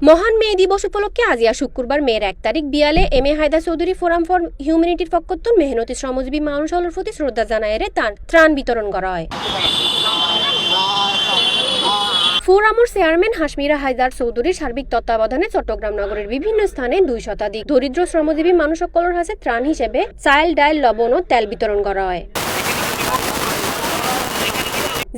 মহান মে দিবস উপলক্ষে আজিয়া শুক্রবার মেয়ের 1 তারিখ বিয়ালে M A Haider Chowdhury forum for হিউম্যানিটির পক্ষত্তন মেহনতি শ্রমজীবী মানুষ হলের প্রতি শ্রদ্ধা জানায় ত্রাণ বিতরণ করা হয়। ফোরামর চেয়ারম্যান হাসমিরা হায়দার চৌধুরীর সার্বিক তত্ত্বাবধানে চট্টগ্রাম নগরের বিভিন্ন স্থানে 2 শতাধিক দরিদ্র শ্রমজীবী মানুষ সকলের হাতে ত্রাণ হিসেবে চাল, ডাল, লবণ ও তেল বিতরণ করা হয়।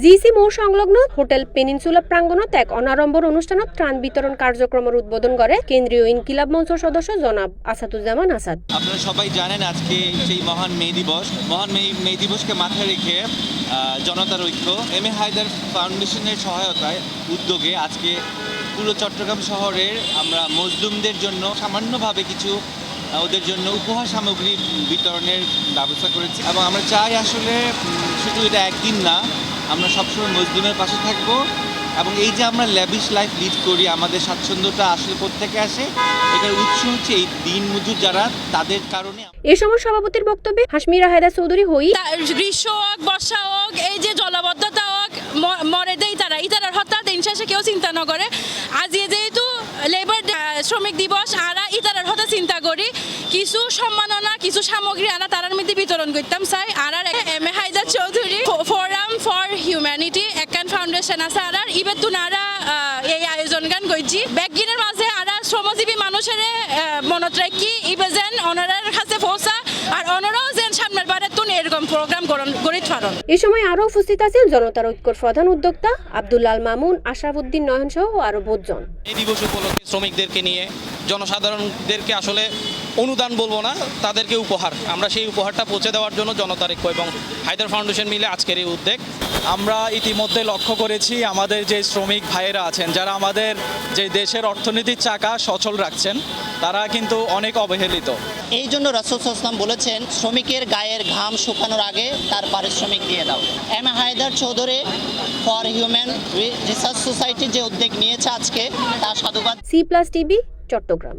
জিসি মোড় সংলগ্ন হোটেল পেনিনসুলা প্রাঙ্গণত এক অনাড়ম্বর অনুষ্ঠানত ত্রাণ বিতরণ কার্যক্রমের উদ্বোধন করে কেন্দ্রীয় ইনকিলাব মঞ্চের সদস্য জনাব আসাদুজ্জামান আসাদ। আপনারা সবাই জানেন আজকে সেই মহান মে দিবসকে মাথায় রেখে জনতার ঐক্য এম এ হায়দার ফাউন্ডেশনের সহায়তায় উদ্যোগে আজকে পুরো চট্টগ্রাম শহরের আমরা মজলুমদের জন্য সামান্যভাবে কিছু ওদের জন্য উপহার সামগ্রী বিতরণের ব্যবস্থা করেছি এবং আমরা চাই আসলে শুধু এটা একদিন না, আমরা সবসময় মজলুমের পাশে থাকবো এবং এই যে আমরা ল্যাভিশ লাইফ লিড করি, আমাদের স্বাচ্ছন্দ্যটা আসলে কোত্থেকে আসে, এটার উৎস হচ্ছে এই দিন মজুর যারা, তাদের কারণে। এ সময় সভাপতির বক্তব্যে হাসমিরা হায়দার চৌধুরী গ্রীষ্ম হোক, বর্ষা হোক, এই যে জলাবদ্ধতা হোক, মরে দেয় ইতারার হঠাৎ দিন শেষে কেউ চিন্তা না করে। আজ যেহেতু লেবার শ্রমিক দিবস, আরা ইতারার হঠাৎ চিন্তা করি কিছু সম্মাননা, কিছু সামগ্রী আরা তারার মধ্যে বিতরণ করতাম চাই। আর M A Haider Chowdhury forum for humanity একখান ফাউন্ডেশন আছে আর ইবের তুনারা এই আয়োজন গান করছি ব্যাগিনের মাঝে আরা শ্রমজীবী মানুষের মনত রাখি ইবে যেন অনারার কাছে পৌঁছা আর অনারাও যেন সামনের বারের তুন এরকম প্রোগ্রাম গড়ে ফারণ। এ সময় আরো উপস্থিত আছেন জনতার ঐক্যর প্রধান উদ্যোক্তা আব্দুল্লাল মামুন, আশরাফুদ্দিন নয়ন সহ আরো 5 জন। এই দিবস উপলক্ষে শ্রমিকদেরকে নিয়ে জনসাধারণদেরকে আসলে অনুদান বলবো না, তাদেরকে উপহার, আমরা সেই উপহারটা পৌঁছে দেওয়ার জন্য জনতার ঐক্য এবং হায়দার ফাউন্ডেশন মিলে আজকের এই উদ্যোগ। আমরা ইতিমধ্যে লক্ষ্য করেছি আমাদের যে শ্রমিক ভাইয়েরা আছেন, যারা আমাদের যে দেশের অর্থনীতির চাকা সচল রাখছেন, তারা কিন্তু অনেক অবহেলিত। এই জন্য রাসূল সাল্লাল্লাহু আলাইহি ওয়াসাল্লাম বলেছেন, শ্রমিকের গায়ের ঘাম শুকানোর আগে তার পারিশ্রমিক দিয়ে দাও। M A Haider Chowdhury for human research society যে উদ্যোগ নিয়েছে আজকে, তার সাধুবাদ। C+ TV, Chittagong.